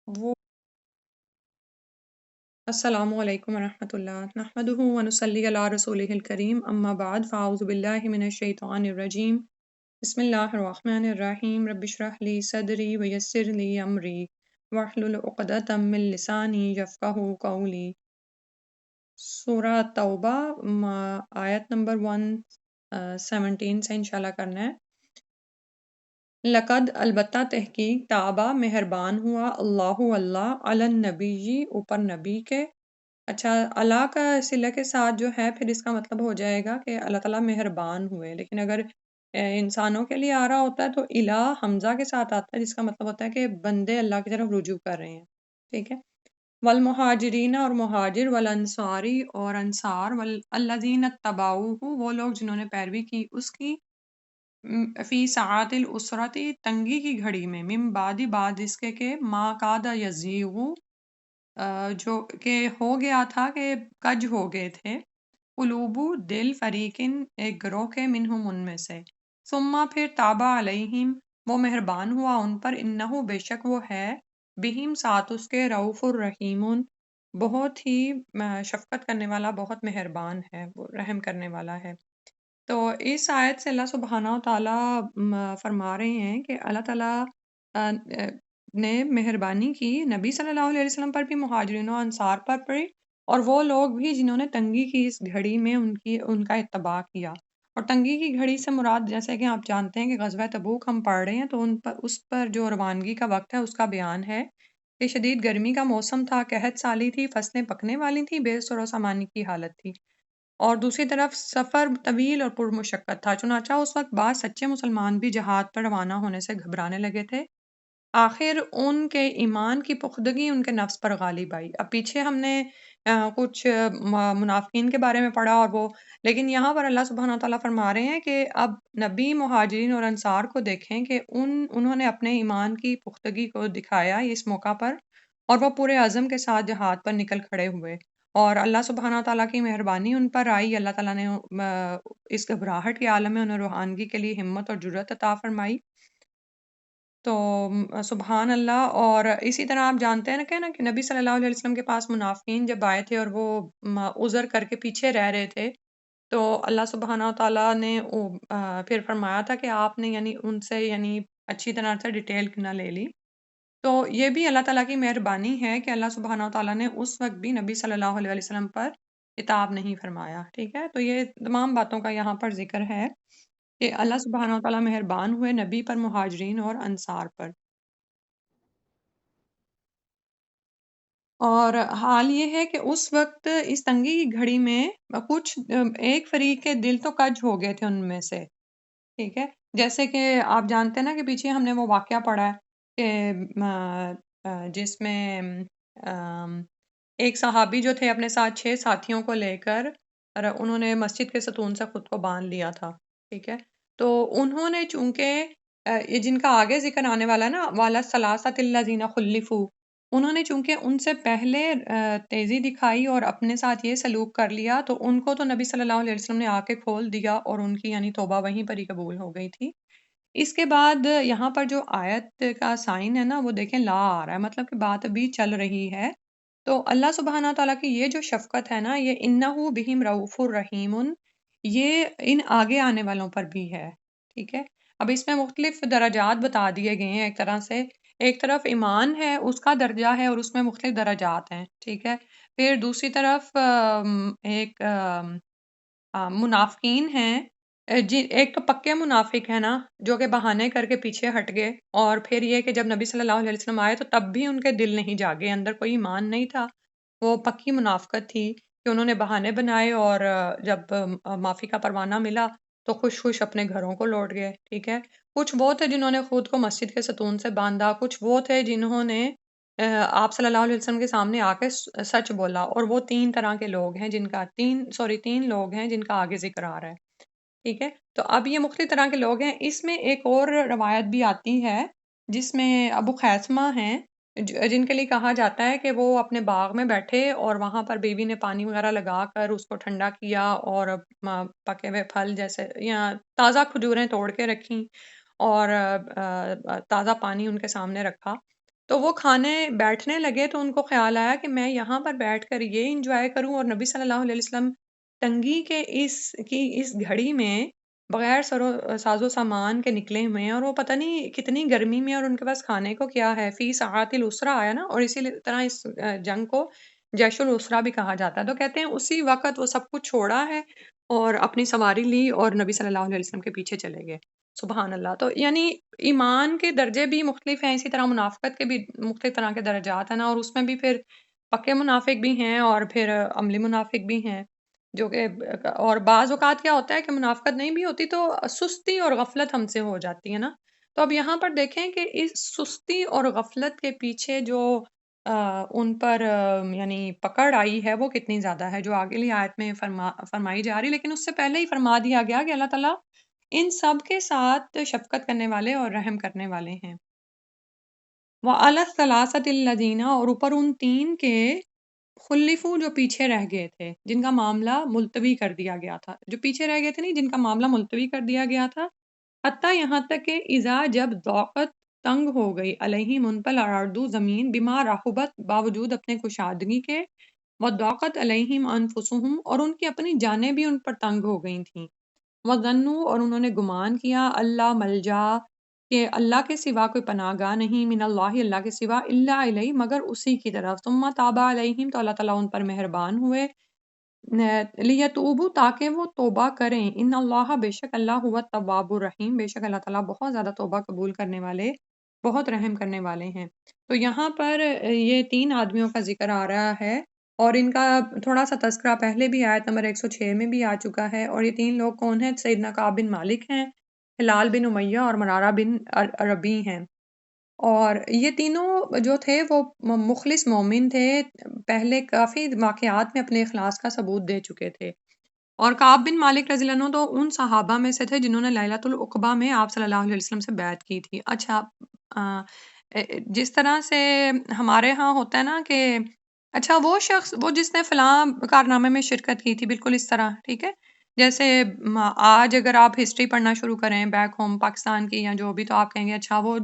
وہ السلام علیکم ورحمۃ اللہ نحمدہ ونصلی علی رسولہ الکریم اما بعد فاعوذ باللہ من الشیطان الرجیم بسم اللہ الرحمن الرحیم رب اشرح لی صدری ویسر لی امری واحلل عقدۃ من لسانی یفقہوا قولی۔ سورہ توبہ آیت نمبر 117 سے انشاءاللہ کرنا ہے۔ لقد البتہ تحقیق تابہ مہربان ہوا اللہ علی النبی اوپر نبی کے۔ اچھا، اللہ کا صلہ کے ساتھ جو ہے پھر اس کا مطلب ہو جائے گا کہ اللہ تعالیٰ مہربان ہوئے، لیکن اگر انسانوں کے لیے آ رہا ہوتا ہے تو الہ حمزہ کے ساتھ آتا ہے، جس کا مطلب ہوتا ہے کہ بندے اللہ کی طرف رجوع کر رہے ہیں، ٹھیک ہے۔ والمہاجرین اور مہاجر، والانصاری اور انصار، والذین اتبعوہ وہ لوگ جنہوں نے پیروی کی اس کی، فی ساعات الاسرتی تنگی کی گھڑی میں، من بعد اس کے کہ ما کاد یزیغ جو کہ ہو گیا تھا کہ کج ہو گئے تھے، قلوبو دل، فریقن ایک گروہ کے، منہم ان میں سے، ثم پھر تابا علیہم وہ مہربان ہوا ان پر، انہو بے شک وہ ہے، بہم ساتھ اس کے، رؤوف الرحیم بہت ہی شفقت کرنے والا، بہت مہربان ہے، وہ رحم کرنے والا ہے۔ تو اس آیت سے اللہ سبحانہ و تعالیٰ فرما رہے ہیں کہ اللہ تعالیٰ نے مہربانی کی نبی صلی اللہ علیہ وسلم پر بھی، مہاجرین و انصار پر بھی، اور وہ لوگ بھی جنہوں نے تنگی کی اس گھڑی میں ان کا اتباع کیا۔ اور تنگی کی گھڑی سے مراد، جیسے کہ آپ جانتے ہیں کہ غزوہ تبوک ہم پڑھ رہے ہیں، تو اس پر جو روانگی کا وقت ہے اس کا بیان ہے کہ شدید گرمی کا موسم تھا، قحط سالی تھی، فصلیں پکنے والی تھیں، بے سر و سامانی کی حالت تھی، اور دوسری طرف سفر طویل اور پرمشقت تھا۔ چنانچہ اس وقت بعض سچے مسلمان بھی جہاد پر روانہ ہونے سے گھبرانے لگے تھے، آخر ان کے ایمان کی پختگی ان کے نفس پر غالب آئی۔ اب پیچھے ہم نے کچھ منافقین کے بارے میں پڑھا، اور وہ، لیکن یہاں پر اللہ سبحانہ وتعالیٰ فرما رہے ہیں کہ اب نبی، مہاجرین اور انصار کو دیکھیں کہ انہوں نے اپنے ایمان کی پختگی کو دکھایا اس موقع پر، اور وہ پورے عزم کے ساتھ جہاد پر نکل کھڑے ہوئے، اور اللہ سبحانہ تعالیٰ کی مہربانی ان پر آئی۔ اللہ تعالیٰ نے اس گھبراہٹ کے عالم میں انہیں روحانگی کے لیے ہمت اور جرأت عطا فرمائی۔ تو سبحان اللہ۔ اور اسی طرح آپ جانتے ہیں نا کہ نبی صلی اللہ علیہ وسلم کے پاس منافقین جب آئے تھے اور وہ عذر کر کے پیچھے رہ رہے تھے، تو اللہ سبحانہ تعالیٰ نے پھر فرمایا تھا کہ آپ نے یعنی ان سے یعنی اچھی طرح سے ڈیٹیل نہ لے لی۔ تو یہ بھی اللہ تعالیٰ کی مہربانی ہے کہ اللہ سبحانہ تعالیٰ نے اس وقت بھی نبی صلی اللہ علیہ وسلم پر عتاب نہیں فرمایا، ٹھیک ہے۔ تو یہ تمام باتوں کا یہاں پر ذکر ہے کہ اللہ سبحانہ و تعالیٰ مہربان ہوئے نبی پر، مہاجرین اور انصار پر۔ اور حال یہ ہے کہ اس وقت اس تنگی کی گھڑی میں کچھ ایک فریق کے دل تو کج ہو گئے تھے ان میں سے، ٹھیک ہے۔ جیسے کہ آپ جانتے ہیں نا کہ پیچھے ہم نے وہ واقعہ پڑھا ہے کہ جس میں ایک صحابی جو تھے اپنے ساتھ 6 ساتھیوں کو لے کر، اور انہوں نے مسجد کے ستون سے خود کو باندھ لیا تھا، ٹھیک ہے۔ تو انہوں نے چونکہ یہ جن کا آگے ذکر آنے والا ہے نا، والا ثلاثۃ الذین خلفوا، انہوں نے چونکہ ان سے پہلے تیزی دکھائی اور اپنے ساتھ یہ سلوک کر لیا، تو ان کو تو نبی صلی اللہ علیہ وسلم نے آ کے کھول دیا، اور ان کی یعنی توبہ وہیں پر ہی قبول ہو گئی تھی۔ اس کے بعد یہاں پر جو آیت کا سائن ہے نا، وہ دیکھیں لا آ رہا ہے، مطلب کہ بات ابھی چل رہی ہے۔ تو اللہ سبحانہ تعالیٰ کی یہ جو شفقت ہے نا، یہ انہ بہم رؤوف الرحیم، یہ ان آگے آنے والوں پر بھی ہے، ٹھیک ہے۔ اب اس میں مختلف درجات بتا دیے گئے ہیں، ایک طرح سے ایک طرف ایمان ہے، اس کا درجہ ہے، اور اس میں مختلف درجات ہیں، ٹھیک ہے۔ پھر دوسری طرف ایک منافقین ہیں، جی ایک تو پکے منافق ہیں نا، جو کہ بہانے کر کے پیچھے ہٹ گئے، اور پھر یہ کہ جب نبی صلی اللہ علیہ وسلم آئے تو تب بھی ان کے دل نہیں جاگے، اندر کوئی ایمان نہیں تھا، وہ پکی منافقت تھی کہ انہوں نے بہانے بنائے، اور جب معافی کا پروانہ ملا تو خوش خوش اپنے گھروں کو لوٹ گئے، ٹھیک ہے۔ کچھ وہ تھے جنہوں نے خود کو مسجد کے ستون سے باندھا، کچھ وہ تھے جنہوں نے آپ صلی اللہ علیہ وسلم کے سامنے آ کے سچ بولا، اور وہ 3 طرح کے لوگ ہیں جن کا 3 لوگ ہیں جن کا آگے ذکر آ رہا ہے، ٹھیک ہے۔ تو اب یہ مختلف طرح کے لوگ ہیں۔ اس میں ایک اور روایت بھی آتی ہے جس میں ابو خیثمہ ہیں، جن کے لیے کہا جاتا ہے کہ وہ اپنے باغ میں بیٹھے، اور وہاں پر بیوی نے پانی وغیرہ لگا کر اس کو ٹھنڈا کیا، اور پکے ہوئے پھل جیسے یا تازہ کھجوریں توڑ کے رکھیں، اور تازہ پانی ان کے سامنے رکھا، تو وہ کھانے بیٹھنے لگے تو ان کو خیال آیا کہ میں یہاں پر بیٹھ کر یہ انجوائے کروں، اور نبی صلی اللہ علیہ وسلم تنگی کے اس گھڑی میں بغیر ساز و سامان کے نکلے ہوئے ہیں، اور وہ پتہ نہیں کتنی گرمی میں، اور ان کے پاس کھانے کو کیا ہے، فی ساعات الاسرا آیا نا، اور اسی طرح اس جنگ کو جیش الاسرا بھی کہا جاتا ہے۔ تو کہتے ہیں اسی وقت وہ سب کچھ چھوڑا ہے اور اپنی سواری لی اور نبی صلی اللہ علیہ وسلم کے پیچھے چلے گئے۔ سبحان اللہ! تو یعنی ایمان کے درجے بھی مختلف ہیں، اسی طرح منافقت کے بھی مختلف طرح کے درجات ہیں نا، اور اس میں بھی پھر پکے منافق بھی ہیں اور پھر عملی منافق بھی ہیں، جو کہ اور بعض اوقات کیا ہوتا ہے کہ منافقت نہیں بھی ہوتی تو سستی اور غفلت ہم سے ہو جاتی ہے نا۔ تو اب یہاں پر دیکھیں کہ اس سستی اور غفلت کے پیچھے جو ان پر یعنی پکڑ آئی ہے وہ کتنی زیادہ ہے، جو اگلی آیت میں فرمائی جا رہی، لیکن اس سے پہلے ہی فرما دیا گیا کہ اللہ تعالیٰ ان سب کے ساتھ شفقت کرنے والے اور رحم کرنے والے ہیں۔ وَعَلَى الثَّلَاثَةِ الَّذِينَ، اور اوپر ان 3 کے خلفو جو پیچھے رہ گئے تھے، جن کا معاملہ ملتوی کر دیا گیا تھا، جو پیچھے رہ گئے تھے نہیں، جن کا معاملہ ملتوی کر دیا گیا تھا، حتیٰ یہاں تک کہ اذا جب ضاقت تنگ ہو گئی علیہم ان پر الارض زمین بما رحبت باوجود اپنے کشادگی کے، وضاقت علیہم انفسہم اور ان کی اپنی جانیں بھی ان پر تنگ ہو گئی تھیں، وظنوا اور انہوں نے گمان کیا اللہ ملجا کہ اللہ کے سوا کوئی پناہ گاہ نہیں، من اللہ اللہ کے سوا، الا الیہ مگر اسی کی طرف، ثم تاب علیہم تو اللہ تعالیٰ ان پر مہربان ہوئے، لیتوبوا تاکہ وہ توبہ کریں، ان اللہ بے شک اللہ هو التواب الرحیم، بے شک اللہ تعالیٰ بہت زیادہ توبہ قبول کرنے والے، بہت رحم کرنے والے ہیں۔ تو یہاں پر یہ 3 آدمیوں کا ذکر آ رہا ہے، اور ان کا تھوڑا سا تذکرہ پہلے بھی آیت نمبر 106 میں بھی آ چکا ہے، اور یہ 3 لوگ کون ہیں؟ سیدنا کعب بن مالک ہیں، ہلال بن امیہ اور مرارہ بن ربیع ہیں، اور یہ تینوں جو تھے وہ مخلص مومن تھے، پہلے کافی واقعات میں اپنے اخلاص کا ثبوت دے چکے تھے، اور کعب بن مالک رضی اللہ عنہ تو ان صحابہ میں سے تھے جنہوں نے لیلۃ العقبہ میں آپ صلی اللہ علیہ وسلم سے بیعت کی تھی۔ اچھا، جس طرح سے ہمارے ہاں ہوتا ہے نا کہ اچھا وہ شخص وہ جس نے فلاں کارنامے میں شرکت کی تھی، بالکل اس طرح، ٹھیک ہے؟ جیسے آج اگر آپ ہسٹری پڑھنا شروع کریں بیک ہوم پاکستان کی یا جو بھی، تو آپ کہیں گے اچھا وہ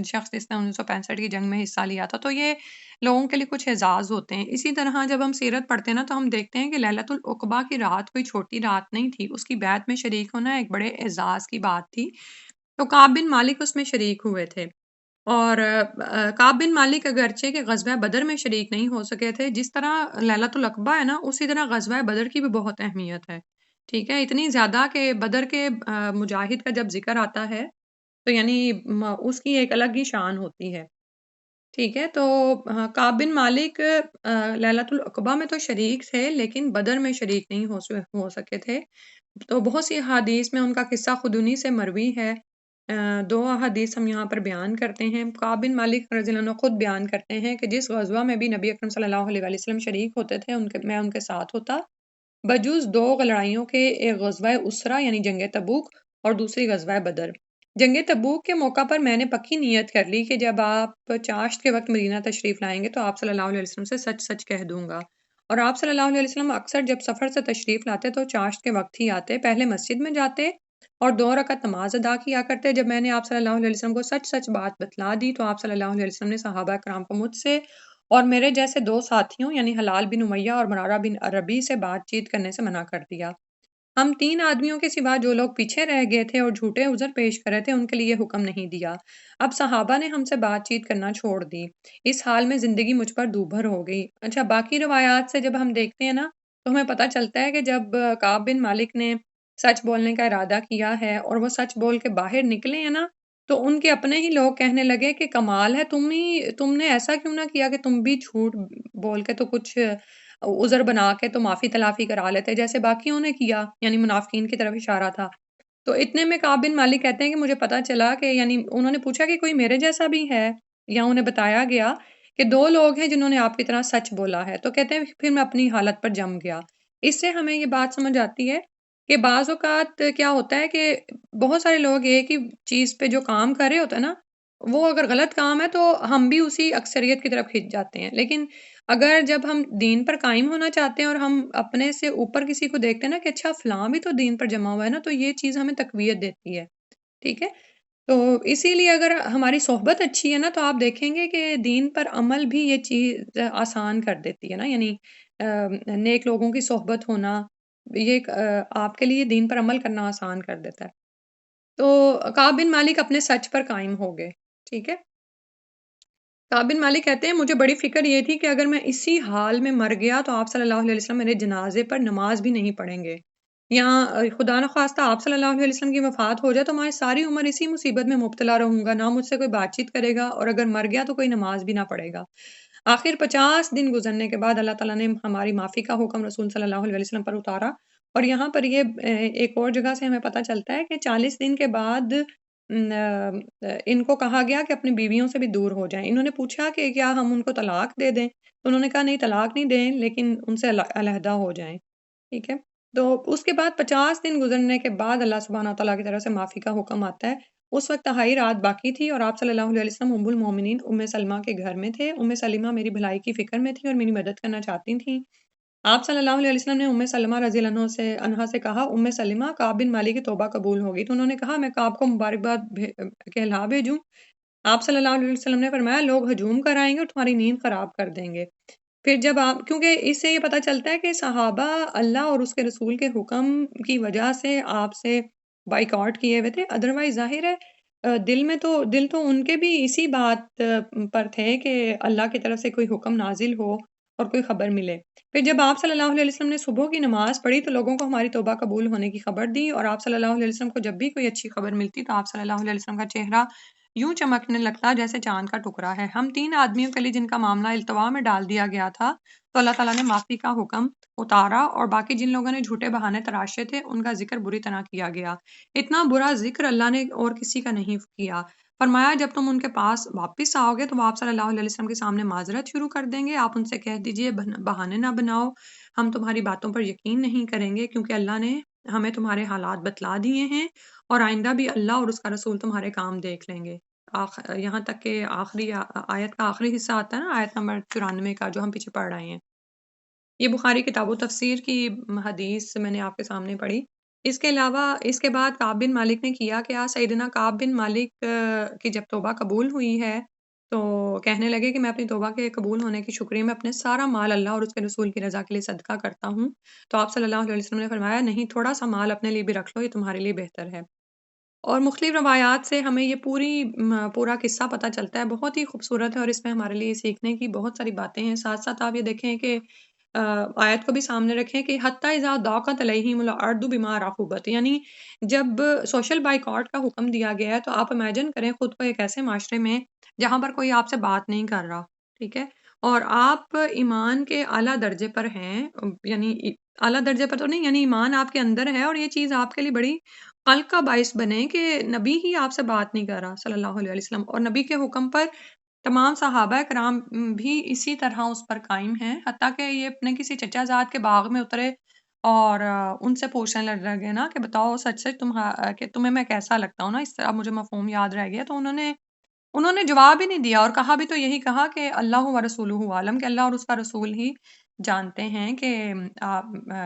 شخص جس نے 1965 کی جنگ میں حصہ لیا تھا، تو یہ لوگوں کے لیے کچھ اعزاز ہوتے ہیں۔ اسی طرح جب ہم سیرت پڑھتے ہیں نا تو ہم دیکھتے ہیں کہ لیلۃ العقبہ کی رات کوئی چھوٹی رات نہیں تھی، اس کی بیعت میں شریک ہونا ایک بڑے اعزاز کی بات تھی، تو کعب بن مالک اس میں شریک ہوئے تھے، اور کعب بن مالک اگرچہ کہ غزوہ بدر میں شریک نہیں ہو سکے تھے، جس طرح لیلۃ العقبہ ہے نا اسی طرح غزوہ بدر کی بھی بہت اہمیت ہے، ٹھیک ہے؟ اتنی زیادہ کہ بدر کے مجاہد کا جب ذکر آتا ہے تو یعنی اس کی ایک الگ ہی شان ہوتی ہے، ٹھیک ہے؟ تو کعب بن مالک لیلۃ العقبہ میں تو شریک تھے لیکن بدر میں شریک نہیں ہو سکے تھے، تو بہت سی احادیث میں ان کا قصہ خود انہی سے مروی ہے۔ 2 احادیث ہم یہاں پر بیان کرتے ہیں۔ کعب بن مالک رضی اللہ عنہ خود بیان کرتے ہیں کہ جس غزوہ میں بھی نبی اکرم صلی اللہ علیہ وآلہ وسلم شریک ہوتے تھے میں ان کے ساتھ ہوتا، بجوز 2 لڑائیوں کے، ایک غزوہ اسرا یعنی جنگ تبوک اور دوسری غزوہ بدر۔ جنگ تبوک کے موقع پر میں نے پکی نیت کر لی کہ جب آپ چاشت کے وقت مدینہ تشریف لائیں گے تو آپ صلی اللہ علیہ وسلم سے سچ سچ کہہ دوں گا، اور آپ صلی اللہ علیہ وسلم اکثر جب سفر سے تشریف لاتے تو چاشت کے وقت ہی آتے، پہلے مسجد میں جاتے اور 2 رکعت نماز ادا کیا کرتے۔ جب میں نے آپ صلی اللہ علیہ وسلم کو سچ سچ بات بتلا دی تو آپ صلی اللہ علیہ وسلم نے صحابہ کرام کو مجھ سے اور میرے جیسے 2 ساتھیوں یعنی ہلال بن امیہ اور مرارہ بن ربیع سے بات چیت کرنے سے منع کر دیا۔ ہم 3 آدمیوں کے سوا جو لوگ پیچھے رہ گئے تھے اور جھوٹے عذر پیش کر رہے تھے ان کے لیے حکم نہیں دیا۔ اب صحابہ نے ہم سے بات چیت کرنا چھوڑ دی، اس حال میں زندگی مجھ پر دوبھر ہو گئی۔ اچھا، باقی روایات سے جب ہم دیکھتے ہیں نا تو ہمیں پتہ چلتا ہے کہ جب کعب بن مالک نے سچ بولنے کا ارادہ کیا ہے اور وہ سچ بول کے باہر نکلے ہیں نا تو ان کے اپنے ہی لوگ کہنے لگے کہ کمال ہے، تم نے ایسا کیوں نہ کیا کہ تم بھی جھوٹ بول کے تو کچھ عذر بنا کے تو معافی تلافی کرا لیتے جیسے باقیوں نے کیا، یعنی منافقین کی طرف اشارہ تھا۔ تو اتنے میں کعب بن مالک کہتے ہیں کہ مجھے پتا چلا کہ یعنی انہوں نے پوچھا کہ کوئی میرے جیسا بھی ہے، یا انہیں بتایا گیا کہ 2 لوگ ہیں جنہوں نے آپ کی طرح سچ بولا ہے، تو کہتے ہیں پھر میں اپنی حالت پر جم گیا۔ اس سے ہمیں یہ بات سمجھ آتی ہے کہ بعض اوقات کیا ہوتا ہے کہ بہت سارے لوگ ایک ہی چیز پہ جو کام کر رہے ہوتے ہیں نا، وہ اگر غلط کام ہے تو ہم بھی اسی اکثریت کی طرف کھنچ جاتے ہیں، لیکن اگر جب ہم دین پر قائم ہونا چاہتے ہیں اور ہم اپنے سے اوپر کسی کو دیکھتے ہیں نا کہ اچھا فلاں بھی تو دین پر جمع ہوا ہے نا، تو یہ چیز ہمیں تقویت دیتی ہے، ٹھیک ہے؟ تو اسی لیے اگر ہماری صحبت اچھی ہے نا تو آپ دیکھیں گے کہ دین پر عمل بھی یہ چیز آسان کر دیتی ہے نا، یعنی نیک لوگوں کی صحبت ہونا یہ آپ کے لیے دین پر عمل کرنا آسان کر دیتا ہے۔ تو کعب بن مالک اپنے سچ پر قائم ہو گئے، ٹھیک ہے؟ کعب بن مالک کہتے ہیں مجھے بڑی فکر یہ تھی کہ اگر میں اسی حال میں مر گیا تو آپ صلی اللہ علیہ وسلم میرے جنازے پر نماز بھی نہیں پڑھیں گے، یا خدا نخواستہ آپ صلی اللہ علیہ وسلم کی وفات ہو جائے تو میں ساری عمر اسی مصیبت میں مبتلا رہوں گا، نہ مجھ سے کوئی بات چیت کرے گا، اور اگر مر گیا تو کوئی نماز بھی نہ پڑھے گا۔ آخر 50 دن گزرنے کے بعد اللہ تعالیٰ نے ہماری معافی کا حکم رسول صلی اللہ علیہ وسلم پر اتارا، اور یہاں پر یہ ایک اور جگہ سے ہمیں پتہ چلتا ہے کہ 40 دن کے بعد ان کو کہا گیا کہ اپنی بیویوں سے بھی دور ہو جائیں۔ انہوں نے پوچھا کہ کیا ہم ان کو طلاق دے دیں؟ تو انہوں نے کہا نہیں، طلاق نہیں دیں، لیکن ان سے علیحدہ ہو جائیں، ٹھیک ہے؟ تو اس کے بعد 50 دن گزرنے کے بعد اللہ سبحانہ تعالیٰ کی طرف سے معافی کا حکم آتا ہے۔ اس وقت تہائی رات باقی تھی اور آپ صلی اللہ علیہ وسلم ام المومنین ام سلمہ کے گھر میں تھے۔ ام سلمہ میری بھلائی کی فکر میں تھی اور میری مدد کرنا چاہتی تھیں۔ آپ صلی اللہ علیہ وسلم نے ام سلمہ رضی اللہ عنہا سے کہا ام سلمہ، کعب بن مالک کی توبہ قبول ہوگی۔ تو انہوں نے کہا میں کعب کو مبارکباد کہلا بھیجوں؟ آپ صلی اللہ علیہ وسلم نے فرمایا لوگ ہجوم کر آئیں گے اور تمہاری نیند خراب کر دیں گے۔ پھر جب آپ، کیونکہ اس سے یہ پتہ چلتا ہے کہ صحابہ اللہ اور اس کے رسول کے حکم کی وجہ سے آپ سے بائیکاٹ کیے ہوئے تھے، ادروائز ظاہر ہے دل تو ان کے بھی اسی بات پر تھے کہ اللہ کی طرف سے کوئی حکم نازل ہو اور کوئی خبر ملے۔ پھر جب آپ صلی اللہ علیہ وسلم نے صبح کی نماز پڑھی تو لوگوں کو ہماری توبہ قبول ہونے کی خبر دی، اور آپ صلی اللہ علیہ وسلم کو جب بھی کوئی اچھی خبر ملتی تو آپ صلی اللہ علیہ وسلم کا چہرہ یوں چمکنے لگتا جیسے چاند کا ٹکڑا ہے۔ ہم 3 آدمیوں کے لیے جن کا معاملہ التوا میں ڈال دیا گیا تھا تو اللہ تعالیٰ نے معافی کا حکم اتارا، اور باقی جن لوگوں نے جھوٹے بہانے تراشے تھے ان کا ذکر بری طرح کیا گیا۔ اتنا برا ذکر اللہ نے اور کسی کا نہیں کیا۔ فرمایا جب تم ان کے پاس واپس آؤ گے تو وہ آپ صلی اللہ علیہ وسلم کے سامنے معذرت شروع کر دیں گے، آپ ان سے کہہ دیجئے بہانے نہ بناؤ، ہم تمہاری باتوں پر یقین نہیں کریں گے کیونکہ اللہ نے ہمیں تمہارے حالات بتلا دیے ہیں، اور آئندہ بھی اللہ اور اس کا رسول تمہارے کام دیکھ لیں گے۔ یہاں تک کہ آخری آیت کا آخری حصہ آتا ہے نا، آیت نمبر 94 کا جو ہم پیچھے پڑھ رہے ہیں، یہ بخاری کتاب و تفسیر کی حدیث میں نے آپ کے سامنے پڑھی۔ اس کے علاوہ اس کے بعد کعب بن مالک نے کیا کیا، سیدنا کعب بن مالک کی جب توبہ قبول ہوئی ہے تو کہنے لگے کہ میں اپنی توبہ کے قبول ہونے کی شکریہ میں اپنے سارا مال اللہ اور اس کے رسول کی رضا کے لیے صدقہ کرتا ہوں۔ تو آپ صلی اللہ علیہ وسلم نے فرمایا نہیں، تھوڑا سا مال اپنے لیے بھی رکھ لو، یہ تمہارے لیے بہتر ہے۔ اور مختلف روایات سے ہمیں یہ پورا قصہ پتہ چلتا ہے، بہت ہی خوبصورت ہے اور اس میں ہمارے لیے سیکھنے کی بہت ساری باتیں ہیں۔ ساتھ ساتھ آپ یہ دیکھیں کہ آیت کو بھی سامنے رکھیں کہ حتیٰ اذا ضاقت علیہم الارض بما رحبت، یعنی جب سوشل بائیکاٹ کا حکم دیا گیا ہے تو آپ امیجن کریں خود کو ایک ایسے معاشرے میں جہاں پر کوئی آپ سے بات نہیں کر رہا، ٹھیک ہے، اور آپ ایمان کے اعلیٰ درجے پر ہیں، یعنی اعلیٰ درجے پر تو نہیں، یعنی ایمان آپ کے اندر ہے اور یہ چیز آپ کے لیے بڑی قلق کا باعث بنے کہ نبی ہی آپ سے بات نہیں کر رہا صلی اللہ علیہ وسلم، اور نبی کے حکم پر تمام صحابہ کرام بھی اسی طرح اس پر قائم ہیں، حتیٰ کہ یہ اپنے کسی چچا زاد کے باغ میں اترے اور ان سے پوچھنے لگے نا کہ بتاؤ سچ سچ کہ تمہیں میں کیسا لگتا ہوں نا، اس طرح مجھے مفہوم یاد رہ گیا۔ تو انہوں نے جواب ہی نہیں دیا اور کہا بھی تو یہی کہا کہ اللہ و رسولہ عالم، کہ اللہ اور اس کا رسول ہی جانتے ہیں کہ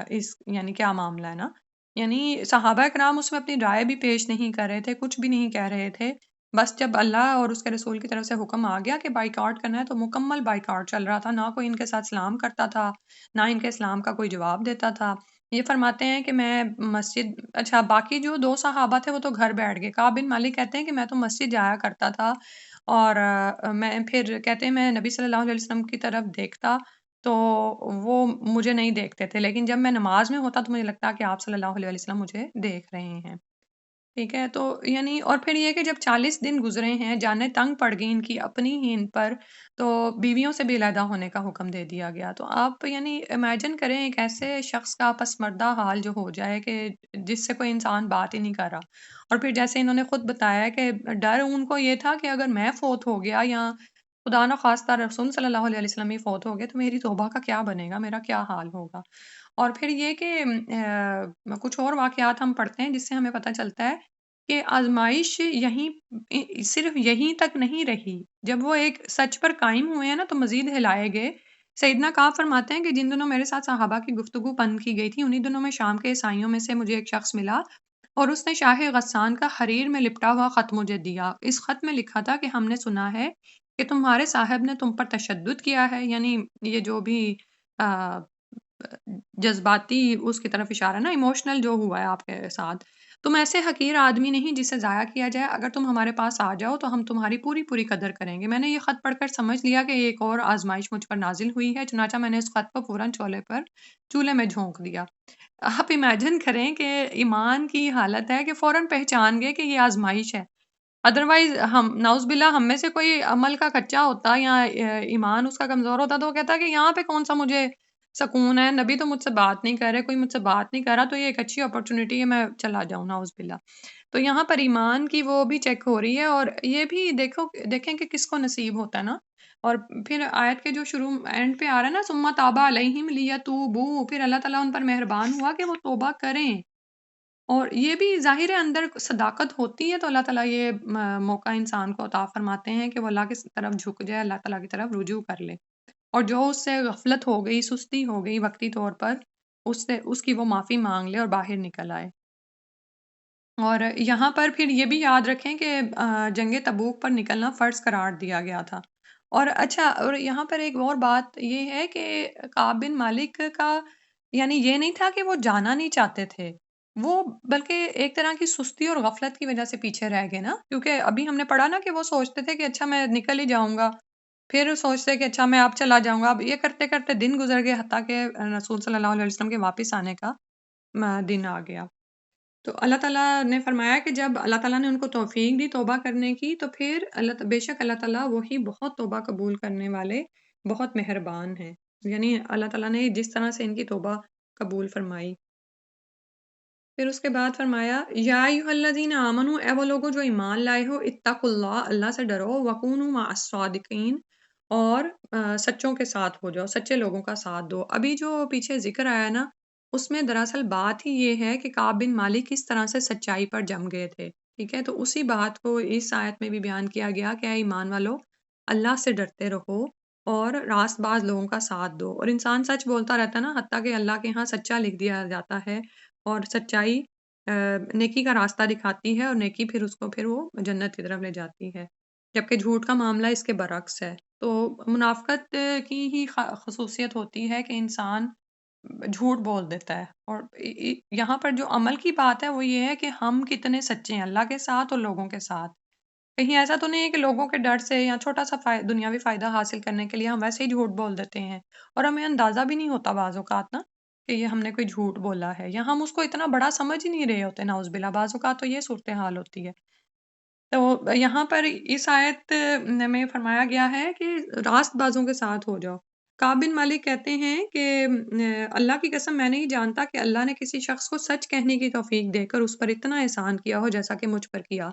اس یعنی کیا معاملہ ہے نا، یعنی صحابہ کرام اس میں اپنی رائے بھی پیش نہیں کر رہے تھے، کچھ بھی نہیں کہہ رہے تھے، بس جب اللہ اور اس کے رسول کی طرف سے حکم آ گیا کہ بائیکاٹ کرنا ہے تو مکمل بائیکاٹ چل رہا تھا، نہ کوئی ان کے ساتھ سلام کرتا تھا، نہ ان کے اسلام کا کوئی جواب دیتا تھا۔ یہ فرماتے ہیں کہ میں مسجد، اچھا باقی جو 2 صحابہ تھے وہ تو گھر بیٹھ گئے، کعب بن مالک کہتے ہیں کہ میں تو مسجد جایا کرتا تھا اور میں پھر کہتے ہیں میں نبی صلی اللہ علیہ وسلم کی طرف دیکھتا تو وہ مجھے نہیں دیکھتے تھے، لیکن جب میں نماز میں ہوتا تو مجھے لگتا کہ آپ صلی اللہ علیہ وسلم مجھے دیکھ رہے ہیں، ٹھیک ہے۔ تو یعنی اور پھر یہ کہ جب 40 دن گزرے ہیں، جانیں تنگ پڑ گئی ان کی اپنی ہی ان پر، تو بیویوں سے بھی علیحدہ ہونے کا حکم دے دیا گیا۔ تو آپ یعنی امیجن کریں ایک ایسے شخص کا پسماندہ حال جو ہو جائے کہ جس سے کوئی انسان بات ہی نہیں کر رہا، اور پھر جیسے انہوں نے خود بتایا کہ ڈر ان کو یہ تھا کہ اگر میں فوت ہو گیا یا خدا نخواستہ رسول صلی اللہ علیہ وسلم ہی فوت ہو گئے تو میری توبہ کا کیا بنے گا، میرا کیا حال ہوگا۔ اور پھر یہ کہ کچھ اور واقعات ہم پڑھتے ہیں جس سے ہمیں پتہ چلتا ہے کہ آزمائش صرف یہیں تک نہیں رہی، جب وہ ایک سچ پر قائم ہوئے ہیں نا تو مزید ہلائے گئے۔ سیدنا کعب فرماتے ہیں کہ جن دنوں میرے ساتھ صحابہ کی گفتگو بند کی گئی تھی انہی دنوں میں شام کے عیسائیوں میں سے مجھے ایک شخص ملا اور اس نے شاہ غسان کا حریر میں لپٹا ہوا خط مجھے دیا۔ اس خط میں لکھا تھا کہ ہم نے سنا ہے کہ تمہارے صاحب نے تم پر تشدد کیا ہے، یعنی یہ جو بھی آ، جذباتی اس کی طرف اشارہ نا، ایموشنل جو ہوا ہے آپ کے ساتھ، تم ایسے حقیر آدمی نہیں جسے ضائع کیا جائے، اگر تم ہمارے پاس آ جاؤ تو ہم تمہاری پوری پوری قدر کریں گے۔ میں نے یہ خط پڑھ کر سمجھ لیا کہ ایک اور آزمائش مجھ پر نازل ہوئی ہے، چنانچہ میں نے اس خط کو فوراً چولہے میں جھونک دیا۔ آپ امیجن کریں کہ ایمان کی حالت ہے کہ فوراً پہچان گئے کہ یہ آزمائش ہے۔ ادروائز ہم نعوذ باللہ ہم میں سے کوئی عمل کا کچا ہوتا یا ایمان اس کا کمزور ہوتا تو وہ کہتا کہ یہاں پہ کون سا مجھے سکون ہے، نبی تو مجھ سے بات نہیں کر رہے، کوئی مجھ سے بات نہیں کر رہا، تو یہ ایک اچھی اپرچونٹی ہے، میں چلا جاؤں نعوذ باللہ۔ تو یہاں پر ایمان کی وہ بھی چیک ہو رہی ہے، اور یہ بھی دیکھیں کہ کس کو نصیب ہوتا ہے نا۔ اور پھر آیت کے جو شروع اینڈ پہ آ رہا ہے نا، ثم تاب علیہم لیتوبوا، پھر اللہ تعالیٰ ان پر مہربان ہوا کہ وہ توبہ کریں، اور یہ بھی ظاہر اندر صداقت ہوتی ہے تو اللہ تعالیٰ یہ موقع انسان کو عطا فرماتے ہیں کہ وہ اللہ کی طرف جھک جائے، اللہ تعالیٰ کی طرف رجوع کر لے، اور جو اس سے غفلت ہو گئی، سستی ہو گئی وقتی طور پر، اس کی وہ معافی مانگ لے اور باہر نکل آئے۔ اور یہاں پر پھر یہ بھی یاد رکھیں کہ جنگ تبوک پر نکلنا فرض قرار دیا گیا تھا۔ اور اچھا، اور یہاں پر ایک اور بات یہ ہے کہ کعب بن مالک کا یعنی یہ نہیں تھا کہ وہ جانا نہیں چاہتے تھے، وہ بلکہ ایک طرح کی سستی اور غفلت کی وجہ سے پیچھے رہ گئے نا، کیونکہ ابھی ہم نے پڑھا نا کہ وہ سوچتے تھے کہ اچھا میں نکل ہی جاؤں گا، پھر سوچتے کہ اچھا میں اب چلا جاؤں گا، اب یہ کرتے کرتے دن گزر گئے، حتیٰ کہ رسول صلی اللہ علیہ وسلم کے واپس آنے کا دن آ گیا۔ تو اللہ تعالیٰ نے فرمایا کہ جب اللہ تعالیٰ نے ان کو توفیق دی توبہ کرنے کی، تو پھر بے شک اللہ تعالیٰ وہی بہت توبہ قبول کرنے والے، بہت مہربان ہیں، یعنی اللہ تعالیٰ نے جس طرح سے ان کی توبہ قبول فرمائی۔ پھر اس کے بعد فرمایا یا ایھا الذین آمنوا، اے وہ لوگوں جو ایمان لائے ہو، اتقوا اللہ، اللہ سے ڈرو، وکونوا مع الصادقین، اور سچوں کے ساتھ ہو جاؤ، سچے لوگوں کا ساتھ دو۔ ابھی جو پیچھے ذکر آیا نا، اس میں دراصل بات ہی یہ ہے کہ کعب بن مالک کس طرح سے سچائی پر جم گئے تھے، ٹھیک ہے؟ تو اسی بات کو اس آیت میں بھی بیان کیا گیا کہ اے ایمان والو، اللہ سے ڈرتے رہو اور راست باز لوگوں کا ساتھ دو، اور انسان سچ بولتا رہتا ہے نا، حتیٰ کہ اللہ کے ہاں سچا لکھ دیا جاتا ہے، اور سچائی نیکی کا راستہ دکھاتی ہے، اور نیکی پھر وہ جنت کی طرف لے جاتی ہے، جبکہ جھوٹ کا معاملہ اس کے برعکس ہے۔ تو منافقت کی ہی خصوصیت ہوتی ہے کہ انسان جھوٹ بول دیتا ہے، اور یہاں پر جو عمل کی بات ہے وہ یہ ہے کہ ہم کتنے سچے ہیں اللہ کے ساتھ اور لوگوں کے ساتھ۔ کہیں ایسا تو نہیں ہے کہ لوگوں کے ڈر سے یا چھوٹا سا دنیاوی فائدہ حاصل کرنے کے لیے ہم ویسے ہی جھوٹ بول دیتے ہیں، اور ہمیں اندازہ بھی نہیں ہوتا بعض اوقات نا کہ یہ ہم نے کوئی جھوٹ بولا ہے، یا ہم اس کو اتنا بڑا سمجھ ہی نہیں رہے ہوتے، نعوذ باللہ بعض اوقات تو یہ صورتحال ہوتی ہے۔ تو یہاں پر اس آیت میں فرمایا گیا ہے کہ راست بازوں کے ساتھ ہو جاؤ۔ کعب بن مالک کہتے ہیں کہ اللہ کی قسم میں نہیں جانتا کہ اللہ نے کسی شخص کو سچ کہنے کی توفیق دے کر اس پر اتنا احسان کیا ہو جیسا کہ مجھ پر کیا۔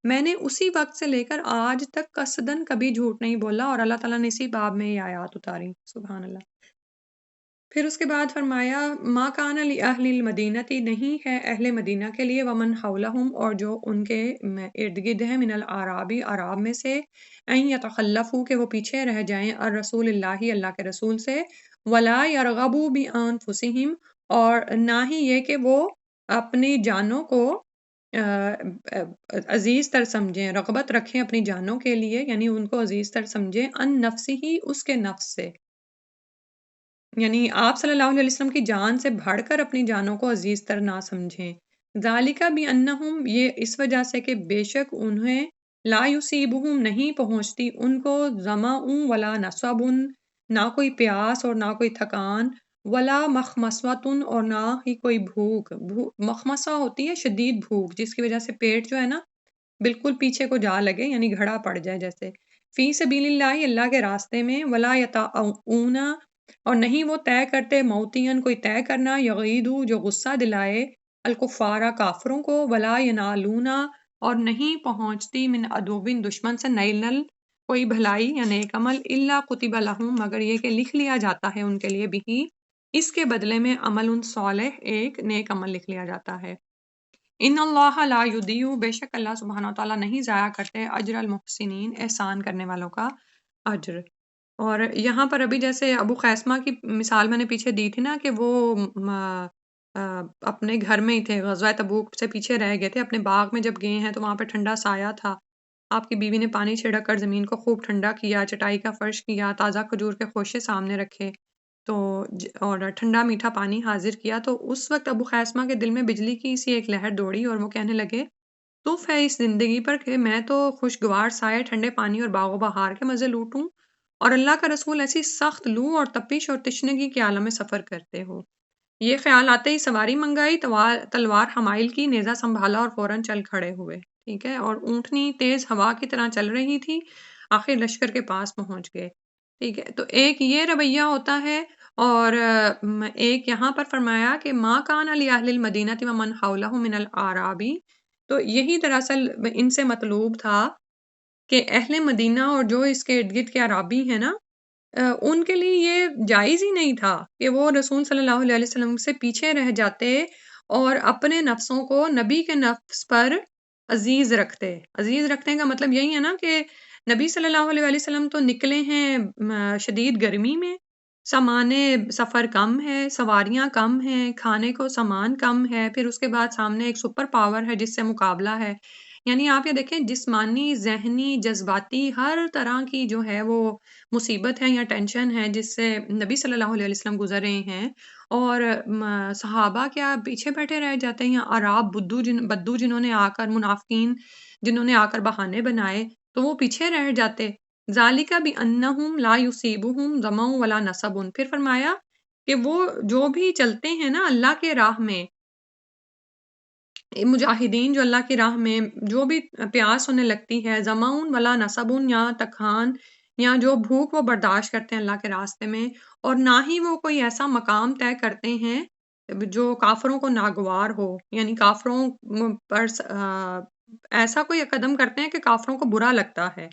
میں نے اسی وقت سے لے کر آج تک قصدن کبھی جھوٹ نہیں بولا، اور اللہ تعالیٰ نے اسی باب میں یہ آیات اتاری، سبحان اللہ۔ پھر اس کے بعد فرمایا ما کان لأہل المدینتی، نہیں ہے اہل مدینہ کے لیے، ومن حولہم، اور جو ان کے ارد گرد ہیں، من الاعرابی، اعراب میں سے، ان یتخلفوا، کہ وہ پیچھے رہ جائیں، الرسول اللہ، اللہ کے رسول سے، ولا یرغبوا بانفسہم، اور نہ ہی یہ کہ وہ اپنی جانوں کو عزیز تر سمجھیں، رغبت رکھیں اپنی جانوں کے لیے، یعنی ان کو عزیز تر سمجھیں، ان نفسی ہی، اس کے نفس سے، یعنی آپ صلی اللہ علیہ وسلم کی جان سے بڑھ کر اپنی جانوں کو عزیز تر نہ سمجھیں۔ ذالک بانہم، یہ اس وجہ سے کہ بے شک انہیں، لا یصیبہم، نہیں پہنچتی ان کو، ظمأ ولا نصب، نہ کوئی پیاس اور نہ کوئی تھکان، ولا مخمصۃ، اور نہ ہی کوئی بھوک۔ مخمصہ ہوتی ہے شدید بھوک، جس کی وجہ سے پیٹ جو ہے نا بالکل پیچھے کو جا لگے، یعنی گھڑا پڑ جائے جیسے۔ فی سبیل اللہ، اللہ کے راستے میں، ولا یطؤون، اور نہیں وہ طے کرتے، موتین، کوئی طے کرنا، یغیدو، جو غصہ دلائے، الکفارہ، کافروں کو، ولا ینالون، اور نہیں پہنچتی، من عدوین، دشمن سے، نیلن، کوئی بھلائی یا نیک عمل، الا کتب لہم، مگر یہ کہ لکھ لیا جاتا ہے ان کے لیے، بھی اس کے بدلے میں، عمل صالح، ایک نیک عمل لکھ لیا جاتا ہے۔ ان اللہ لا یضیع، بے شک اللہ سبحانہ وتعالیٰ نہیں ضائع کرتے، اجر المحسنین، احسان کرنے والوں کا اجر۔ اور یہاں پر ابھی جیسے ابو خیسمہ کی مثال میں نے پیچھے دی تھی نا کہ وہ اپنے گھر میں ہی تھے، غزوہ تبوک سے پیچھے رہ گئے تھے، اپنے باغ میں جب گئے ہیں تو وہاں پہ ٹھنڈا سایہ تھا، آپ کی بیوی نے پانی چھڑک کر زمین کو خوب ٹھنڈا کیا، چٹائی کا فرش کیا، تازہ کھجور کے خوشے سامنے رکھے تو اور ٹھنڈا میٹھا پانی حاضر کیا، تو اس وقت ابو خیثمہ کے دل میں بجلی کی سی ایک لہر دوڑی اور وہ کہنے لگے تف ہے اس زندگی پر کہ میں تو خوشگوار سائے، ٹھنڈے پانی اور باغ و بہار کے مزے لوٹوں، اور اللہ کا رسول ایسی سخت لو اور تپش اور تشنگی کے عالم میں سفر کرتے ہو۔ یہ خیال آتے ہی سواری منگائی، تلوار حمائل کی، نیزہ سنبھالا اور فوراً چل کھڑے ہوئے، ٹھیک ہے، اور اونٹنی تیز ہوا کی طرح چل رہی تھی، آخر لشکر کے پاس پہنچ گئے، ٹھیک ہے۔ تو ایک یہ رویہ ہوتا ہے، اور ایک یہاں پر فرمایا کہ ما کان علی اہل المدینہ ومن حولہ من الاعرابی، تو یہی دراصل ان سے مطلوب تھا کہ اہل مدینہ اور جو اس کے ارد گرد کے عرابی ہیں نا، ان کے لیے یہ جائز ہی نہیں تھا کہ وہ رسول صلی اللہ علیہ وسلم سے پیچھے رہ جاتے اور اپنے نفسوں کو نبی کے نفس پر عزیز رکھتے۔ عزیز رکھنے کا مطلب یہی ہے نا کہ نبی صلی اللہ علیہ وسلم تو نکلے ہیں شدید گرمی میں، سامان سفر کم ہے، سواریاں کم ہیں، کھانے کو سامان کم ہے، پھر اس کے بعد سامنے ایک سپر پاور ہے جس سے مقابلہ ہے، یعنی آپ یہ دیکھیں جسمانی، ذہنی، جذباتی ہر طرح کی جو ہے وہ مصیبت ہے یا ٹینشن ہے جس سے نبی صلی اللہ علیہ وسلم گزر رہے ہیں، اور صحابہ کیا پیچھے بیٹھے رہ جاتے ہیں، یا عراب بدو جنہوں نے آ کر، منافقین جنہوں نے آ کر بہانے بنائے تو وہ پیچھے رہ جاتے۔ ذالک بانہم لا یصیبہم ظمأ ولا نصب، پھر فرمایا کہ وہ جو بھی چلتے ہیں نا اللہ کے راہ میں، مجاہدین جو اللہ کی راہ میں جو بھی پیاس انہیں لگتی ہے، ظمأ ولا نصب، یا تکان یا جو بھوک وہ برداشت کرتے ہیں اللہ کے راستے میں، اور نہ ہی وہ کوئی ایسا مقام طے کرتے ہیں جو کافروں کو ناگوار ہو، یعنی کافروں پر ایسا کوئی قدم کرتے ہیں کہ کافروں کو برا لگتا ہے،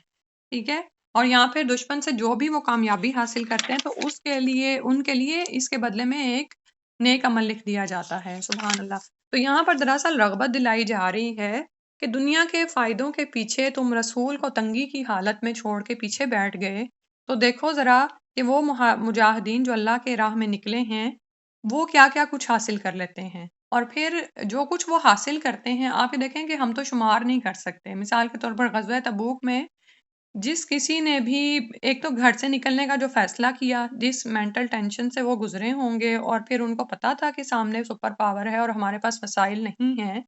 ٹھیک ہے، اور یہاں پہ دشمن سے جو بھی وہ کامیابی حاصل کرتے ہیں تو اس کے لیے، ان کے لیے اس کے بدلے میں ایک نیک عمل لکھ دیا جاتا ہے، سبحان اللہ۔ تو یہاں پر دراصل رغبت دلائی جا رہی ہے کہ دنیا کے فائدوں کے پیچھے تم رسول کو تنگی کی حالت میں چھوڑ کے پیچھے بیٹھ گئے، تو دیکھو ذرا کہ وہ مجاہدین جو اللہ کے راہ میں نکلے ہیں وہ کیا کیا کچھ حاصل کر لیتے ہیں، اور پھر جو کچھ وہ حاصل کرتے ہیں آپ یہ دیکھیں کہ ہم تو شمار نہیں کر سکتے۔ مثال کے طور پر غزوہ تبوک میں جس کسی نے بھی ایک تو گھر سے نکلنے کا جو فیصلہ کیا، جس مینٹل ٹینشن سے وہ گزرے ہوں گے، اور پھر ان کو پتا تھا کہ سامنے سپر پاور ہے اور ہمارے پاس وسائل نہیں ہیں،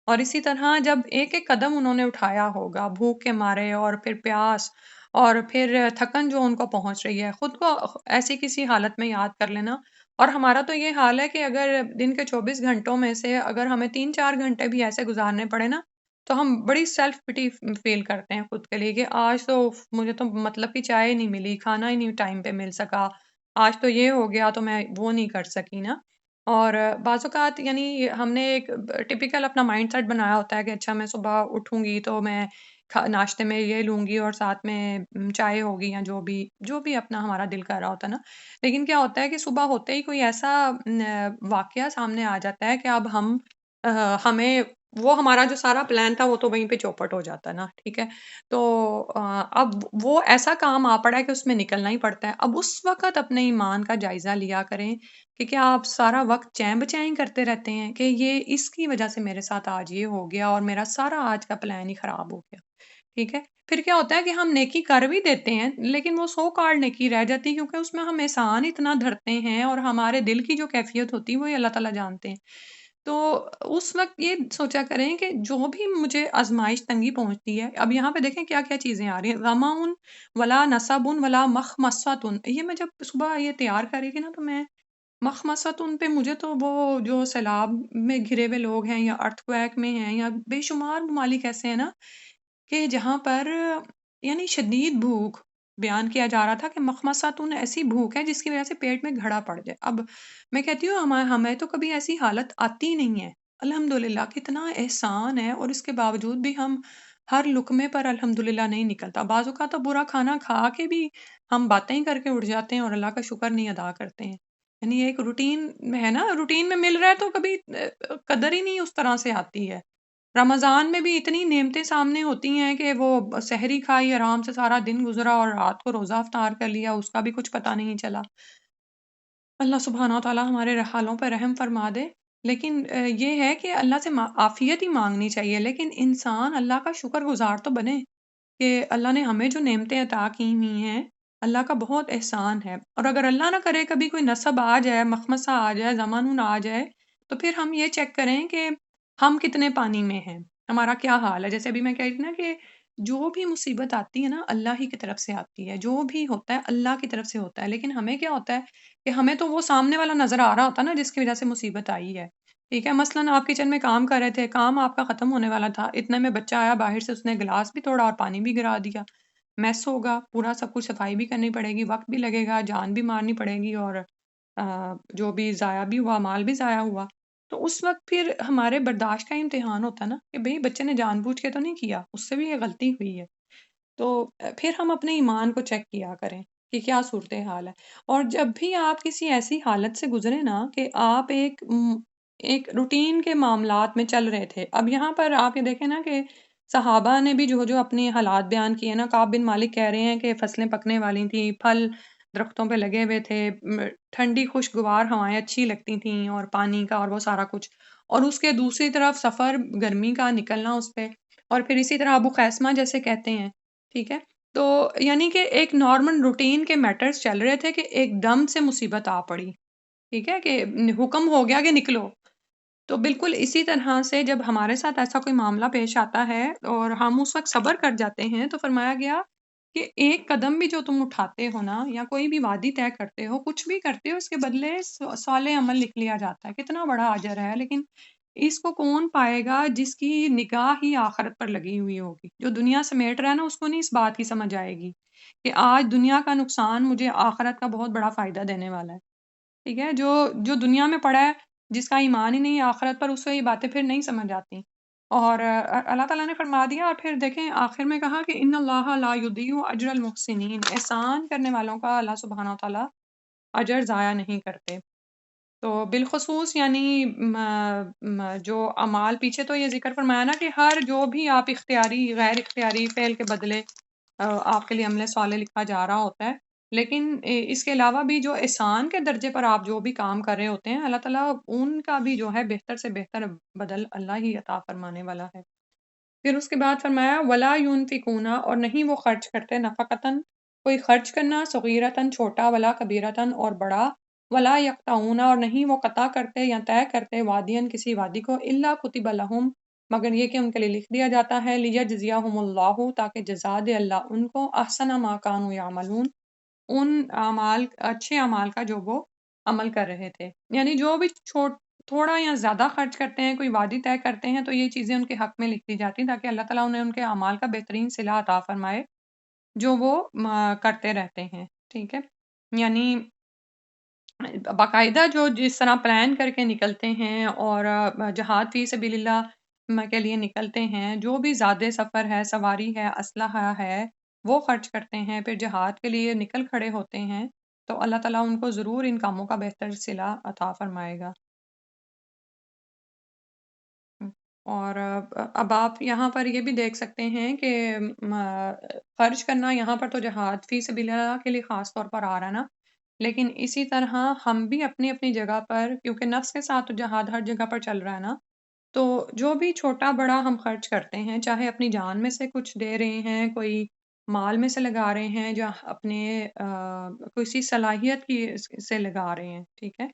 اور اسی طرح جب ایک ایک قدم انہوں نے اٹھایا ہوگا بھوک کے مارے، اور پھر پیاس، اور پھر تھکن جو ان کو پہنچ رہی ہے، خود کو ایسی کسی حالت میں یاد کر لینا۔ اور ہمارا تو یہ حال ہے کہ اگر دن کے 24 گھنٹوں میں سے اگر ہمیں 3-4 گھنٹے بھی ایسے گزارنے پڑے نا، تو ہم بڑی سیلف پٹی فیل کرتے ہیں خود کے لیے کہ آج تو مجھے تو مطلب کی چائے نہیں ملی، کھانا ہی نہیں ٹائم پہ مل سکا، آج تو یہ ہو گیا تو میں وہ نہیں کر سکی نا۔ اور بعض اوقات یعنی ہم نے ایک ٹپیکل اپنا مائنڈ سیٹ بنایا ہوتا ہے کہ اچھا میں صبح اٹھوں گی تو میں ناشتے میں یہ لوں گی اور ساتھ میں چائے ہوگی، یا جو بھی اپنا ہمارا دل کر رہا ہوتا ہے نا، لیکن کیا ہوتا ہے کہ صبح ہوتے ہی کوئی ایسا واقعہ سامنے آ جاتا ہے کہ اب ہمیں وہ ہمارا جو سارا پلان تھا وہ تو وہیں پہ چوپٹ ہو جاتا ہے نا، ٹھیک ہے، تو اب وہ ایسا کام آ پڑا ہے کہ اس میں نکلنا ہی پڑتا ہے۔ اب اس وقت اپنے ایمان کا جائزہ لیا کریں کہ کیا آپ سارا وقت چین بچائیں کرتے رہتے ہیں کہ یہ اس کی وجہ سے میرے ساتھ آج یہ ہو گیا اور میرا سارا آج کا پلان ہی خراب ہو گیا، ٹھیک ہے۔ پھر کیا ہوتا ہے کہ ہم نیکی کر بھی دیتے ہیں لیکن وہ سو کارڈ نیکی رہ جاتی ہے، کیونکہ اس میں ہم احسان اتنا دھرتے ہیں اور ہمارے دل کی جو کیفیت ہوتی ہے وہی اللہ تعالیٰ جانتے ہیں۔ تو اس وقت یہ سوچا کریں کہ جو بھی مجھے آزمائش تنگی پہنچتی ہے، اب یہاں پہ دیکھیں کیا کیا چیزیں آ رہی ہیں، غمَّ ولا نصب ولا مخمصۃ، یہ میں جب صبح یہ تیار کر رہی تھی نا تو میں مخمصۃ پہ مجھے تو وہ جو سیلاب میں گھرے ہوئے لوگ ہیں یا ارتھ کویک میں ہیں یا بے شمار ممالک ایسے ہیں نا کہ جہاں پر یعنی شدید بھوک بیان کیا جا رہا تھا کہ مخمصاتن ایسی بھوک ہے جس کی وجہ سے پیٹ میں گھڑا پڑ جائے۔ اب میں کہتی ہوں ہمیں تو کبھی ایسی حالت آتی نہیں ہے، الحمدللہ کتنا احسان ہے، اور اس کے باوجود بھی ہم ہر لقمے پر الحمدللہ نہیں نکلتا۔ بعض اوقات تو برا کھانا کھا کے بھی ہم باتیں کر کے اٹھ جاتے ہیں اور اللہ کا شکر نہیں ادا کرتے ہیں، یعنی ایک روٹین میں ہے نا، روٹین میں مل رہا ہے تو کبھی قدر ہی نہیں اس طرح سے آتی ہے۔ رمضان میں بھی اتنی نعمتیں سامنے ہوتی ہیں کہ وہ سحری کھائی، آرام سے سارا دن گزرا اور رات کو روزہ افطار کر لیا، اس کا بھی کچھ پتہ نہیں چلا۔ اللہ سبحانہ و تعالیٰ ہمارے حالوں پر رحم فرما دے۔ لیکن یہ ہے کہ اللہ سے عافیت ہی مانگنی چاہیے، لیکن انسان اللہ کا شکر گزار تو بنے کہ اللہ نے ہمیں جو نعمتیں عطا کی ہوئی ہیں، اللہ کا بہت احسان ہے۔ اور اگر اللہ نہ کرے کبھی کوئی نصب آ جائے، مخمصہ آ جائے، زمانون آ جائے، تو پھر ہم یہ چیک کریں کہ ہم کتنے پانی میں ہیں، ہمارا کیا حال ہے۔ جیسے ابھی میں کہہ رہی تھی نا کہ جو بھی مصیبت آتی ہے نا اللہ ہی کی طرف سے آتی ہے، جو بھی ہوتا ہے اللہ کی طرف سے ہوتا ہے، لیکن ہمیں کیا ہوتا ہے کہ ہمیں تو وہ سامنے والا نظر آ رہا ہوتا ہے نا جس کی وجہ سے مصیبت آئی ہے، ٹھیک ہے؟ مثلاً آپ کچن میں کام کر رہے تھے، کام آپ کا ختم ہونے والا تھا، اتنے میں بچہ آیا باہر سے، اس نے گلاس بھی توڑا اور پانی بھی گرا دیا، میس ہوگا، پورا سب کچھ صفائی بھی کرنی پڑے گی، وقت بھی لگے گا، جان بھی مارنی پڑے گی، اور جو بھی ضائع بھی ہوا، مال بھی ضائع ہوا۔ تو اس وقت پھر ہمارے برداشت کا امتحان ہوتا ہے نا کہ بھئی بچے نے جان بوجھ کے تو نہیں کیا، اس سے بھی یہ غلطی ہوئی ہے۔ تو پھر ہم اپنے ایمان کو چیک کیا کریں کہ کیا صورتحال ہے۔ اور جب بھی آپ کسی ایسی حالت سے گزرے نا کہ آپ ایک روٹین کے معاملات میں چل رہے تھے، اب یہاں پر آپ یہ دیکھیں نا کہ صحابہ نے بھی جو اپنے حالات بیان کیے نا، کعب بن مالک کہہ رہے ہیں کہ فصلیں پکنے والی تھیں، پھل درختوں پہ لگے ہوئے تھے، ٹھنڈی خوشگوار ہوائیں اچھی لگتی تھیں، اور پانی کا اور وہ سارا کچھ، اور اس کے دوسری طرف سفر گرمی کا نکلنا اس پہ، اور پھر اسی طرح ابو قیسمہ جیسے کہتے ہیں، ٹھیک ہے؟ تو یعنی کہ ایک نارمل روٹین کے میٹرز چل رہے تھے کہ ایک دم سے مصیبت آ پڑی، ٹھیک ہے؟ کہ حکم ہو گیا کہ نکلو۔ تو بالکل اسی طرح سے جب ہمارے ساتھ ایسا کوئی معاملہ پیش آتا ہے اور ہم اس وقت صبر کر جاتے ہیں، تو فرمایا گیا کہ ایک قدم بھی جو تم اٹھاتے ہو نا، یا کوئی بھی وادی طے کرتے ہو، کچھ بھی کرتے ہو، اس کے بدلے صالح عمل لکھ لیا جاتا ہے۔ کتنا بڑا اجر ہے، لیکن اس کو کون پائے گا جس کی نگاہ ہی آخرت پر لگی ہوئی ہوگی۔ جو دنیا سمیٹ رہا ہے نا، اس کو نہیں اس بات کی سمجھ آئے گی کہ آج دنیا کا نقصان مجھے آخرت کا بہت بڑا فائدہ دینے والا ہے، ٹھیک ہے؟ جو دنیا میں پڑا ہے، جس کا ایمان ہی نہیں ہے آخرت پر، اس کو یہ باتیں پھر نہیں سمجھ آتی۔ اور اللہ تعالیٰ نے فرما دیا، اور پھر دیکھیں آخر میں کہا کہ ان اللہ لا یضیع اجر المحسنین، احسان کرنے والوں کا اللہ سبحانہ وتعالیٰ اجر ضائع نہیں کرتے۔ تو بالخصوص یعنی جو اعمال، پیچھے تو یہ ذکر فرمایا نا کہ ہر جو بھی آپ اختیاری غیر اختیاری فعل کے بدلے آپ کے لیے عمل صالح لکھا جا رہا ہوتا ہے، لیکن اس کے علاوہ بھی جو احسان کے درجے پر آپ جو بھی کام کر رہے ہوتے ہیں، اللہ تعالیٰ ان کا بھی جو ہے بہتر سے بہتر بدل اللہ ہی عطا فرمانے والا ہے۔ پھر اس کے بعد فرمایا ولا ينفقون، اور نہیں وہ خرچ کرتے، نفقتن کوئی خرچ کرنا، صغیرتن چھوٹا، ولا کبیرتن اور بڑا، ولا یقطعون اور نہیں وہ قطع کرتے یا طے کرتے، وادین کسی وادی کو، الا کتب لہم مگر یہ کہ ان کے لیے لکھ دیا جاتا ہے، لیجزیہم اللہ تاکہ جزا دے اللہ ان کو، احسن ما کانوا یعملون ان اعمال اچھے اعمال کا جو وہ عمل کر رہے تھے۔ یعنی جو بھی تھوڑا یا زیادہ خرچ کرتے ہیں، کوئی وعدی طے کرتے ہیں، تو یہ چیزیں ان کے حق میں لکھ دی جاتی ہیں تاکہ اللہ تعالیٰ انہیں ان کے اعمال کا بہترین صلہ عطا فرمائے جو وہ کرتے رہتے ہیں، ٹھیک ہے؟ یعنی باقاعدہ جو جس طرح پلان کر کے نکلتے ہیں اور جہاد فی سبیل اللہ کے لیے نکلتے ہیں، جو بھی زیادہ سفر ہے، سواری ہے، اسلحہ ہے، وہ خرچ کرتے ہیں، پھر جہاد کے لیے نکل کھڑے ہوتے ہیں، تو اللہ تعالیٰ ان کو ضرور ان کاموں کا بہتر صلہ عطا فرمائے گا۔ اور اب آپ یہاں پر یہ بھی دیکھ سکتے ہیں کہ خرچ کرنا یہاں پر تو جہاد فی سبیل اللہ کے لیے خاص طور پر آ رہا ہے نا، لیکن اسی طرح ہم بھی اپنی اپنی جگہ پر، کیونکہ نفس کے ساتھ تو جہاد ہر جگہ پر چل رہا ہے نا، تو جو بھی چھوٹا بڑا ہم خرچ کرتے ہیں، چاہے اپنی جان میں سے کچھ دے رہے ہیں، کوئی مال میں سے لگا رہے ہیں، یا اپنے کسی صلاحیت کی سے لگا رہے ہیں، ٹھیک ہے؟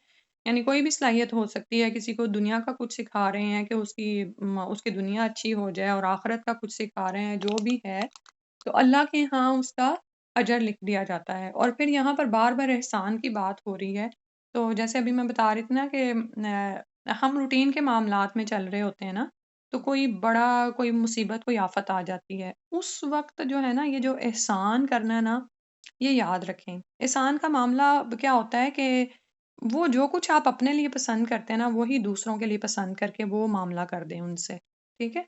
یعنی کوئی بھی صلاحیت ہو سکتی ہے، کسی کو دنیا کا کچھ سکھا رہے ہیں کہ اس کی دنیا اچھی ہو جائے، اور آخرت کا کچھ سکھا رہے ہیں، جو بھی ہے، تو اللہ کے ہاں اس کا اجر لکھ دیا جاتا ہے۔ اور پھر یہاں پر بار بار احسان کی بات ہو رہی ہے، تو جیسے ابھی میں بتا رہی تھی نا کہ ہم روٹین کے معاملات میں چل رہے ہوتے ہیں نا، تو کوئی مصیبت، کوئی آفت آ جاتی ہے، اس وقت جو ہے نا، یہ جو احسان کرنا ہے نا، یہ یاد رکھیں۔ احسان کا معاملہ کیا ہوتا ہے کہ وہ جو کچھ آپ اپنے لیے پسند کرتے ہیں نا، وہی دوسروں کے لیے پسند کر کے وہ معاملہ کر دیں ان سے، ٹھیک ہے؟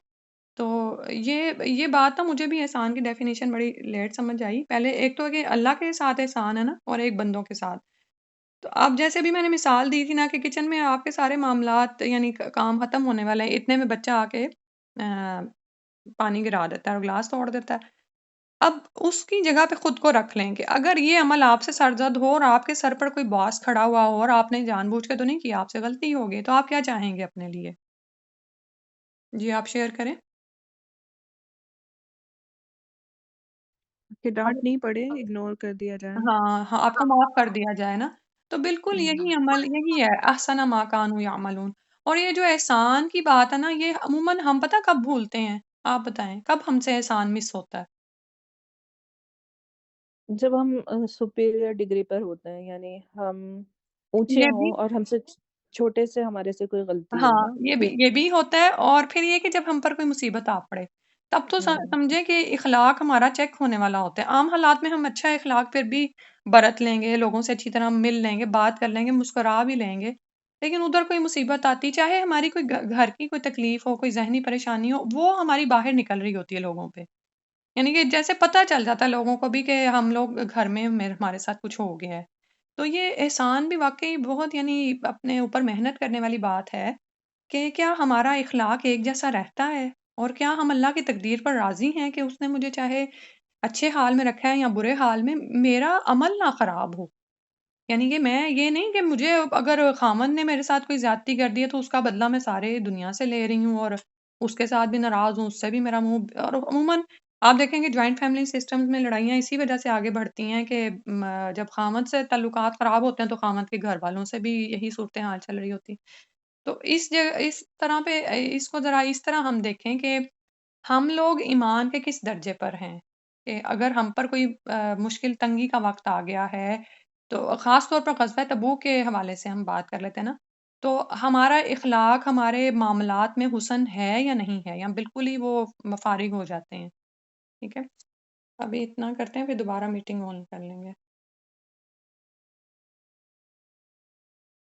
تو یہ بات نا مجھے بھی احسان کی ڈیفینیشن بڑی لیٹ سمجھ آئی۔ پہلے ایک تو کہ اللہ کے ساتھ احسان ہے نا، اور ایک بندوں کے ساتھ۔ تو اب جیسے بھی میں نے مثال دی تھی نا کہ کچن میں آپ کے سارے معاملات یعنی کام ختم ہونے والے ہیں، اتنے میں بچہ آ کے پانی گرا دیتا ہے اور گلاس توڑ دیتا ہے، اب اس کی جگہ پہ خود کو رکھ لیں کہ اگر یہ عمل آپ سے سرزد ہو اور آپ کے سر پر کوئی باس کھڑا ہوا ہو اور آپ نے جان بوجھ کے تو نہیں کیا، آپ سے غلطی ہو گئی، تو آپ کیا چاہیں گے اپنے لیے؟ جی آپ شیئر کریں۔ کہ ڈانٹ نہیں پڑے، اگنور کر دیا جائے۔ ہاں ہاں، آپ کو معاف کر دیا جائے نا، تو بالکل یہی عمل یہی ہے احسن ما کانوا یعملون۔ اور یہ جو احسان کی بات ہے نا، یہ عموماً ہم پتہ کب بھولتے ہیں؟ آپ بتائیں کب ہم سے احسان مس ہوتا ہے؟ جب ہم سپیریئر ڈگری پر ہوتے ہیں، یعنی ہم اونچے یہ بھی ہوں اور ہم سے چھوٹے سے ہمارے سے کوئی غلطی ہو ہاں، نا، یہ بھی ہوتا ہے، اور پھر یہ کہ جب ہم پر کوئی مصیبت آ پڑے، تب تو سمجھیں کہ اخلاق ہمارا چیک ہونے والا ہوتا ہے۔ عام حالات میں ہم اچھا اخلاق پھر بھی برت لیں گے، لوگوں سے اچھی طرح مل لیں گے، بات کر لیں گے، مسکرا بھی لیں گے، لیکن ادھر کوئی مصیبت آتی، چاہے ہماری کوئی گھر کی کوئی تکلیف ہو، کوئی ذہنی پریشانی ہو، وہ ہماری باہر نکل رہی ہوتی ہے لوگوں پہ۔ یعنی کہ جیسے پتہ چل جاتا ہے لوگوں کو بھی کہ ہم لوگ گھر میں ہمارے ساتھ کچھ ہو گیا ہے۔ تو یہ احسان بھی واقعی بہت یعنی اپنے اوپر محنت کرنے والی بات ہے کہ کیا ہمارا اخلاق ایک جیسا رہتا ہے، اور کیا ہم اللہ کی تقدیر پر راضی ہیں کہ اس نے مجھے چاہے اچھے حال میں رکھا ہے یا برے حال میں، میرا عمل نہ خراب ہو۔ یعنی کہ میں یہ نہیں کہ مجھے اگر خامند نے میرے ساتھ کوئی زیادتی کر دی ہے تو اس کا بدلہ میں سارے دنیا سے لے رہی ہوں اور اس کے ساتھ بھی ناراض ہوں، اس سے بھی میرا منہ، اور عموماً آپ دیکھیں گے جوائنٹ فیملی سسٹمز میں لڑائیاں اسی وجہ سے آگے بڑھتی ہیں کہ جب خامند سے تعلقات خراب ہوتے ہیں تو خامند کے گھر والوں سے بھی یہی صورتحال چل رہی ہوتی۔ تو اس جگہ اس طرح پہ اس کو ذرا اس طرح ہم دیکھیں کہ ہم لوگ ایمان کے کس درجے پر ہیں، کہ اگر ہم پر کوئی مشکل تنگی کا وقت آ گیا ہے، تو خاص طور پر غزوہ تبوک کے حوالے سے ہم بات کر لیتے ہیں نا، تو ہمارا اخلاق ہمارے معاملات میں حسن ہے یا نہیں ہے، یا بالکل ہی وہ فارغ ہو جاتے ہیں۔ ٹھیک ہے، ابھی اتنا کرتے ہیں، پھر دوبارہ میٹنگ آن کر لیں گے۔